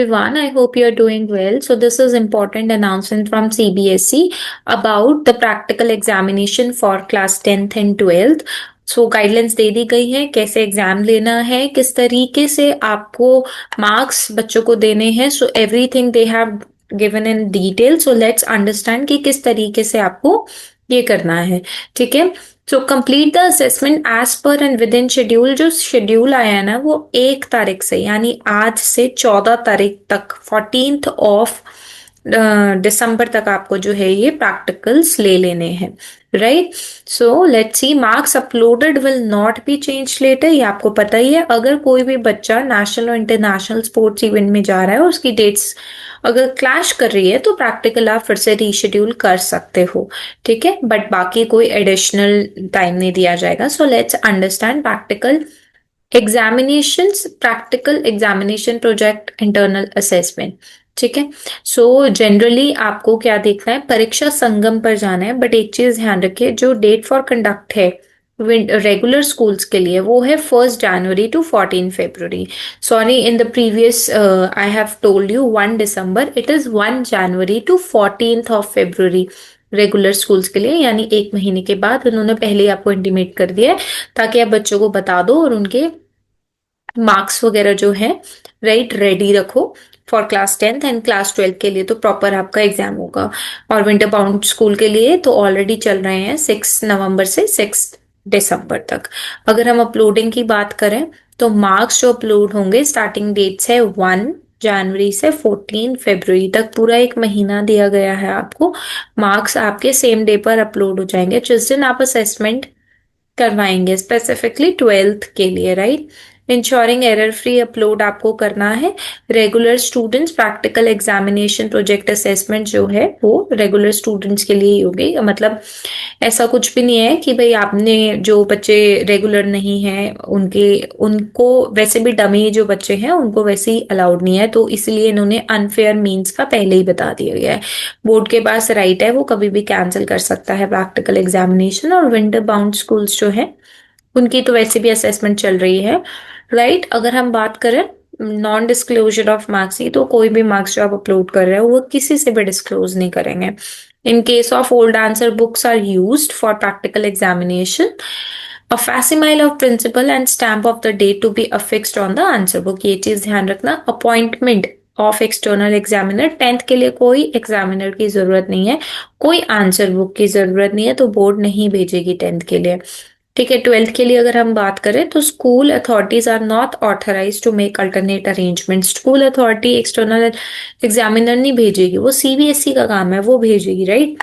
Everyone, I hope you're doing well. So this is important announcement from CBSE about the practical examination for class 10th and 12th. So guidelines दे दी गई है कैसे exam लेना है, किस तरीके से आपको मार्क्स बच्चों को देने हैं. So everything they have given in detail. So let's understand कि किस तरीके से आपको ये करना है. ठीक है. So complete the assessment as per and within schedule. जो शेड्यूल आया है ना वो 1 तारीख से यानी आज से 14 तारीख तक 14th ऑफ दिसंबर तक आपको जो है ये प्रैक्टिकल्स ले लेने हैं. Right. So let's see. Marks uploaded will not be change later. ये आपको पता ही है. अगर कोई भी बच्चा नेशनल और इंटरनेशनल स्पोर्ट्स इवेंट में जा रहा है और उसकी डेट्स अगर क्लैश कर रही है तो प्रैक्टिकल आप फिर से रीशेड्यूल कर सकते हो. ठीक है. बट बाकी कोई एडिशनल टाइम नहीं दिया जाएगा. So let's understand practical examinations, practical examination project, internal assessment. ठीक है. सो जनरली आपको क्या देखना है, परीक्षा संगम पर जाना है. बट एक चीज ध्यान रखिए, जो डेट फॉर कंडक्ट है रेगुलर स्कूल्स के लिए वो है 1 January to 14 February. Sorry, in the previous I have told you 1 December. It is 1 January to 14th of February regular schools के लिए, यानी 1 महीने के बाद. उन्होंने पहले ही आपको इंटीमेट कर दिया है ताकि आप बच्चों को बता दो और उनके मार्क्स वगैरह जो है राइट रेडी रखो for class 10th and class 12 के लिए. तो प्रॉपर आपका एग्जाम होगा. और विंटर बाउंड स्कूल के लिए तो ऑलरेडी चल रहे हैं 6 नवंबर से 6 दिसंबर तक. अगर हम अपलोडिंग की बात करें तो मार्क्स जो अपलोड होंगे, स्टार्टिंग डेट्स है 1 जनवरी से 14 फरवरी तक. पूरा 1 महीना दिया गया है आपको. मार्क्स आपके सेम डे पर अपलोड हो जाएंगे जिस दिन आप असेसमेंट करवाएंगे, स्पेसिफिकली 12th के लिए. Right. Ensuring error free upload आपको करना है. Regular students practical examination project assessment जो है वो रेगुलर स्टूडेंट्स के लिए ही होगी. मतलब ऐसा कुछ भी नहीं है कि भाई आपने जो बच्चे रेगुलर नहीं है उनको वैसे भी डमी जो बच्चे हैं उनको वैसे ही अलाउड नहीं है. तो इसलिए इन्होंने अनफेयर मीन्स का पहले ही बता दिया गया है. बोर्ड के पास राइट है, वो कभी भी कैंसिल कर सकता है प्रैक्टिकल एग्जामिनेशन. और विंटर बाउंड स्कूल्स जो है उनकी तो वैसे भी असेसमेंट चल रही है. राइट. अगर हम बात करें नॉन डिस्क्लोजर ऑफ मार्क्स की, तो कोई भी मार्क्स जो आप अपलोड कर रहे हो वो किसी से भी डिस्क्लोज नहीं करेंगे. In case of old answer books are used for practical examination, a facsimile of principal and stamp of the date to be affixed on the answer book. ये चीज ध्यान रखना. Appointment of external examiner, 10th के लिए कोई examiner की जरूरत नहीं है, कोई आंसर बुक की जरूरत नहीं है, तो बोर्ड नहीं भेजेगी 10th के लिए. ठीक है. 12th के लिए अगर हम बात करें तो school authorities are not authorize to make alternate arrangement. School authority external examiner नहीं भेजेगी, वो सीबीएसई का काम है, वो भेजेगी. राइट.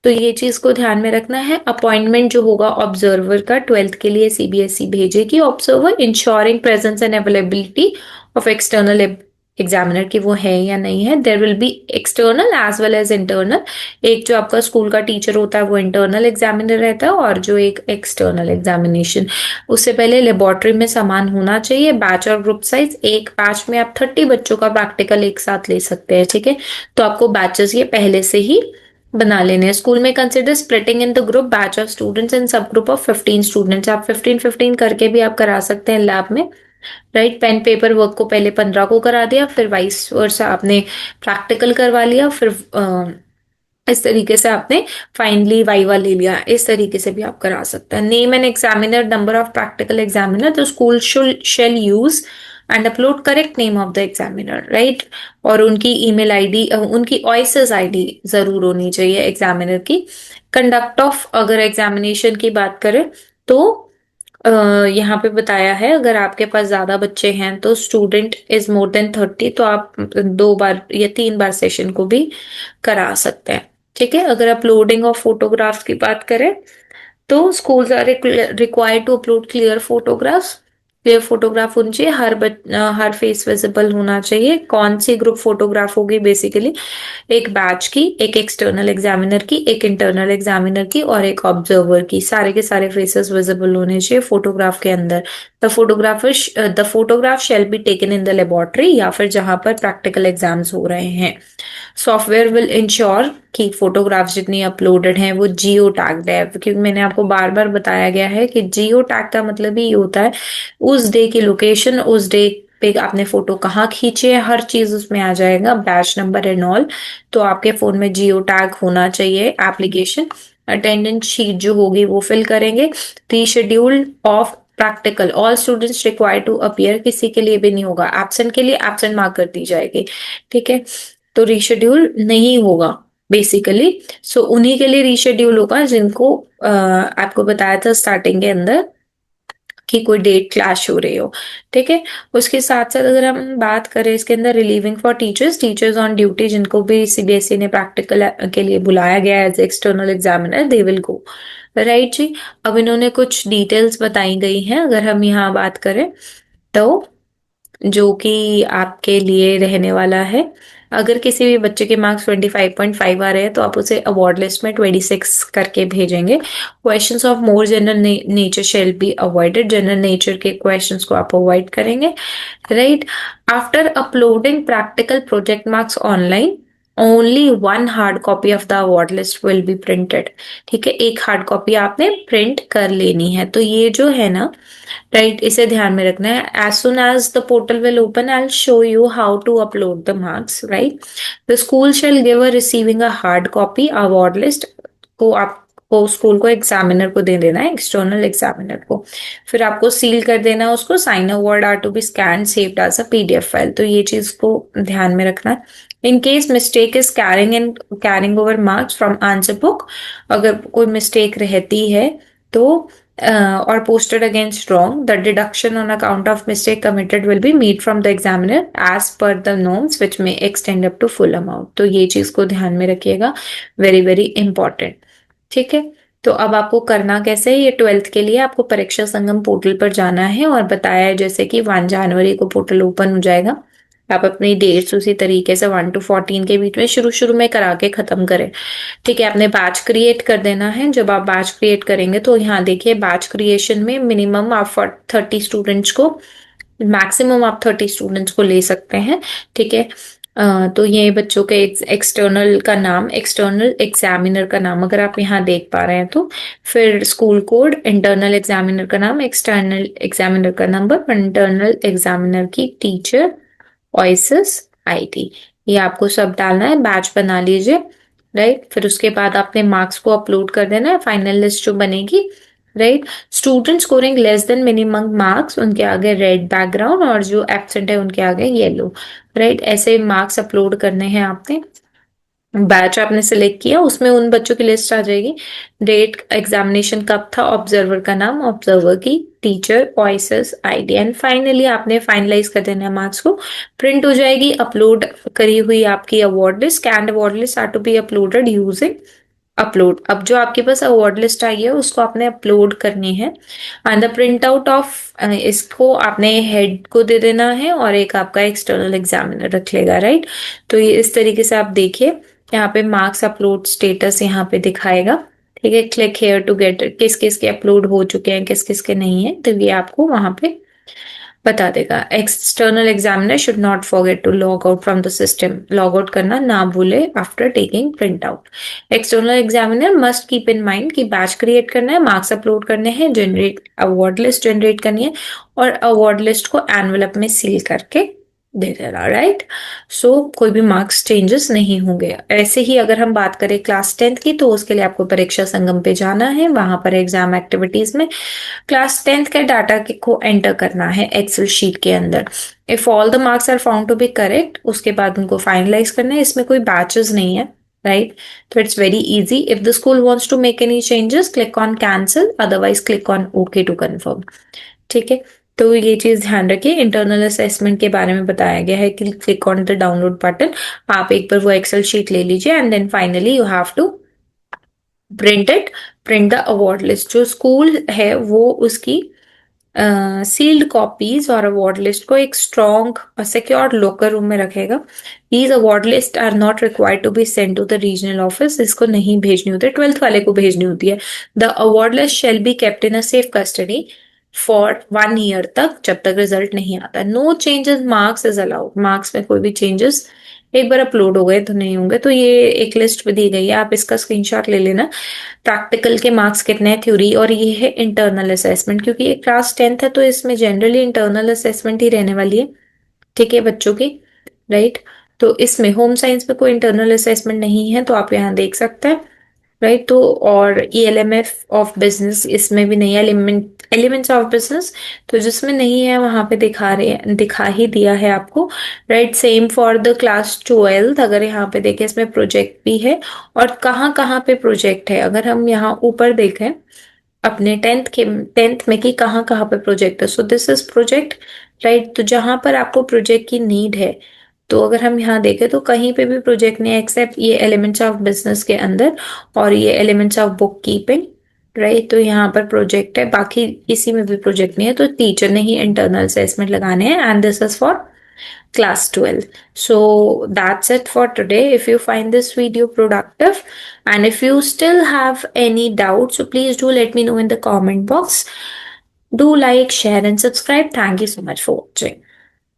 तो ये चीज को ध्यान में रखना है. अपॉइंटमेंट जो होगा ऑब्जर्वर का 12th के लिए सीबीएसई भेजेगी. Observer ensuring presence and availability of external examiner की वो है या नहीं है. There will be external as well as internal. एक जो आपका स्कूल का टीचर होता है वो इंटरनल एग्जामिनर रहता है और जो एक एक्सटर्नल एग्जामिनेशन. उससे पहले लेबोरेटरी में सामान होना चाहिए. बैच और ग्रुप साइज, एक बैच में आप 30 बच्चों का प्रैक्टिकल एक साथ ले सकते हैं. ठीक है. तो आपको बैचेस ये पहले से ही बना लेने हैं. स्कूल में consider splitting in the group batch of students in सब ग्रुप ऑफ 15 स्टूडेंट्स. आप 15-15 करके भी आप करा सकते हैं लैब में. राइट. पेन पेपर वर्क को पहले 15 को करा दिया, फिर वाइस वर्सा आपने प्रैक्टिकल करवा लिया, फिर इस तरीके से आपने फाइनली वाइवा ले लिया. इस तरीके से भी आप करा सकते हैं. Name and examiner, number of practical examiner. तो school shall use and upload correct name of the examiner. Right. और उनकी ईमेल आईडी, उनकी ऑइसेस आईडी जरूर होनी चाहिए एग्जामिनर की. कंडक्ट ऑफ अगर एग्जामिनेशन की बात करें तो यहाँ पे बताया है अगर आपके पास ज्यादा बच्चे हैं तो स्टूडेंट इज मोर देन 30 तो आप 2 बार या 3 बार सेशन को भी करा सकते हैं. ठीक है. अगर अपलोडिंग ऑफ फोटोग्राफ्स की बात करें तो schools are required to upload clear photographs. Clear photograph होनी चाहिए. हर फेस विजिबल होना चाहिए. कौन सी ग्रुप फोटोग्राफ होगी, बेसिकली एक बैच की, एक एक्सटर्नल एग्जामिनर की, एक इंटरनल एग्जामिनर की और एक ऑब्जर्वर की. सारे के सारे फेसेस विजिबल होने चाहिए फोटोग्राफ के अंदर. The photograph shall be taken in the laboratory या फिर जहां पर प्रैक्टिकल एग्जाम्स हो रहे हैं. सॉफ्टवेयर विल इंश्योर कि फोटोग्राफ्स जितनी अपलोडेड हैं वो जियो टैग्ड है. क्योंकि मैंने आपको बार बार बताया गया है कि जियो टैग का मतलब ही ये होता है उस डे की लोकेशन, उस डे पे आपने फोटो कहाँ खींची है, हर चीज उसमें आ जाएगा, बैच नंबर एंड ऑल। तो आपके फोन में जियो टैग होना चाहिए एप्लीकेशन। अटेंडेंस शीट जो होगी वो फिल करेंगे। Reschedule of practical, all students require to appear, किसी के लिए भी नहीं होगा, एब्सेंट के लिए एब्सेंट मार्क कर दी जाएगी। ठीक है, तो रीशेड्यूल नहीं होगा बेसिकली। सो उन्हीं के लिए रीशेड्यूल होगा जिनको आपको बताया था स्टार्टिंग के अंदर कि कोई डेट क्लैश हो रही हो। ठीक है, उसके साथ साथ अगर हम बात करें इसके अंदर relieving for teachers, teachers on duty जिनको भी सीबीएसई ने प्रैक्टिकल के लिए बुलाया गया है as external examiner, they will go. Right जी। अब इन्होंने कुछ डिटेल्स बताई गई हैं, अगर हम यहाँ बात करें तो जो कि आपके लिए रहने वाला है। अगर किसी भी बच्चे के मार्क्स 25.5 आ रहे हैं तो आप उसे अवार्ड लिस्ट में 26 करके भेजेंगे। Questions of more general nature shall be avoided, general nature के क्वेश्चंस को आप अवॉइड करेंगे। Right, after uploading practical project marks online, only one hard copy of the award list will be printed. ठीक है, एक हार्ड कॉपी आपने print कर लेनी है। तो ये जो है ना, राइट, इसे ध्यान में रखना है। As soon as the portal will open, I will show you how to upload the marks. Right, the school shall give a receiving a hard copy award list को आपको स्कूल को एग्जामिनर को दे देना है, एक्सटर्नल एग्जामिनर को। फिर आपको seal कर देना है उसको। Sign award are to be scan saved as a PDF file. तो ये चीज को ध्यान में रखना है। In case mistake is carrying over marks from answer book, अगर कोई मिस्टेक रहती है तो or posted against wrong, the deduction on account of mistake committed will be made from the examiner as per the norms which may extend up to full amount। तो ये चीज को ध्यान में रखिएगा, वेरी वेरी इंपॉर्टेंट। ठीक है, तो अब आपको करना कैसे है, ये 12th के लिए आपको परीक्षा संगम पोर्टल पर जाना है और बताया है जैसे कि 1 जनवरी को पोर्टल ओपन हो जाएगा। आप अपनी डेट्स उसी तरीके से 1 to 14 के बीच में शुरू शुरू में करा के खत्म करें। ठीक है, आपने बैच क्रिएट कर देना है। जब आप बैच क्रिएट करेंगे तो यहाँ देखिए बैच क्रिएशन में मिनिमम आप 30 स्टूडेंट्स को, मैक्सिमम आप 30 स्टूडेंट्स को ले सकते हैं। ठीक है, तो ये बच्चों के एक्सटर्नल का नाम, एक्सटर्नल एग्जामिनर का नाम अगर आप यहाँ देख पा रहे हैं तो, फिर स्कूल कोड, इंटरनल एग्जामिनर का नाम, एक्सटर्नल एग्जामिनर का नंबर, इंटरनल एग्जामिनर की टीचर, ऑइसिस आईडी, ये आपको सब डालना है। बैच बना लीजिए। राइट, फिर उसके बाद आपने मार्क्स को अपलोड कर देना है, फाइनल लिस्ट जो बनेगी। Right, student scoring less than minimum marks, उनके आगे रेड बैकग्राउंड, और जो एब्सेंट है उनके आगे येलो। राइट, ऐसे मार्क्स अपलोड करने हैं आपने। बैच आपने सिलेक्ट किया, उसमें उन बच्चों की लिस्ट आ जाएगी, डेट, एग्जामिनेशन कब था, ऑब्जर्वर का नाम, ऑब्जर्वर की टीचर, ऑइसिस आईडी, एंड फाइनली आपने फाइनलाइज कर देना है मार्क्स को। प्रिंट हो जाएगी अपलोड करी हुई आपकी award list, scanned award list are to be uploaded using upload. अब जो आपके पास अवार्ड लिस्ट आई है उसको आपने अपलोड करनी है, and the print out of इसको आपने हेड को दे देना है और एक आपका एक्सटर्नल एग्जामिनर रख लेगा। राइट, तो ये इस तरीके से आप देखिए, यहाँ पे मार्क्स अपलोड स्टेटस यहाँ पे दिखाएगा। ठीक है, क्लिक हेयर टू गेट, किस किस के अपलोड हो चुके हैं, किस किस के नहीं है, तो ये आपको वहां पे बता देगा। External examiner should not forget to log out from the system, log out करना ना भूले after taking print out. External examiner must keep in mind कि बैच क्रिएट करना है, मार्क्स अपलोड करने हैं, जनरेट अवार्ड लिस्ट जनरेट करनी है, और अवार्ड लिस्ट को एनवेलप में सील करके दे देना। राइट, सो कोई भी मार्क्स चेंजेस नहीं होंगे। ऐसे ही अगर हम बात करें क्लास 10th की, तो उसके लिए आपको परीक्षा संगम पे जाना है, वहां पर एग्जाम एक्टिविटीज में क्लास 10th के डाटा को एंटर करना है एक्सेल शीट के अंदर। If all the marks are found to be correct, उसके बाद उनको फाइनलाइज करना है। इसमें कोई बैचेस नहीं है। राइट, तो it's very easy. If the school wants to make any changes, click on cancel, otherwise click on okay to confirm. ठीक है, तो ये चीज ध्यान रखिए। इंटरनल असेसमेंट के बारे में बताया गया है कि click on the download button, आप एक बार वो एक्सेल शीट ले लीजिए, and then finally you have to print it, print the award list. जो स्कूल है वो उसकी सील्ड कॉपीज और अवार्ड लिस्ट को एक स्ट्रॉन्ग सिक्योर लोकर रूम में रखेगा। These award list are not required to be send to the regional office, इसको नहीं भेजनी होती है, 12th वाले को भेजनी होती है। The award list shall be kept in a safe custody for 1 year तक, जब तक रिजल्ट नहीं आता। No changes marks is allowed, marks में कोई भी चेंजेस एक बार अपलोड हो गए तो नहीं होंगे। तो ये एक लिस्ट भी दी गई है, आप इसका स्क्रीनशॉट ले लेना। प्रैक्टिकल के मार्क्स कितने हैं, थ्योरी, और ये है इंटरनल असेसमेंट, क्योंकि ये क्लास 10th है तो इसमें जनरली इंटरनल असेसमेंट ही रहने वाली है। ठीक है बच्चों की, राइट। तो इसमें होम साइंस में कोई इंटरनल असेसमेंट नहीं है, तो आप यहाँ देख सकते हैं, राइट। तो और ELMF ऑफ बिजनेस इसमें भी नहीं है, एलिमेंट्स ऑफ बिजनेस, तो जिसमें नहीं है वहां पे दिखा ही दिया है आपको, right. Same for the class 12, अगर यहाँ पे देखें इसमें प्रोजेक्ट भी है, और कहाँ कहाँ पे प्रोजेक्ट है, अगर हम यहाँ ऊपर देखें अपने टेंथ में कि कहाँ कहाँ पे प्रोजेक्ट है, so this is project, right. तो जहां पर आपको प्रोजेक्ट की नीड है, तो अगर हम यहाँ देखें तो कहीं पे भी प्रोजेक्ट नहीं है एक्सेप्ट ये एलिमेंट्स ऑफ बिजनेस के अंदर और ये elements of book keeping, right. तो यहाँ पर प्रोजेक्ट है, बाकी किसी में भी प्रोजेक्ट नहीं है, तो टीचर ने ही इंटरनल असेसमेंट लगाने हैं, and this is for class 12. So that's it for today. If you find this video productive and if you still have any doubts, so please do let me know in the comment box. Do like, share, and subscribe. Thank you so much for watching.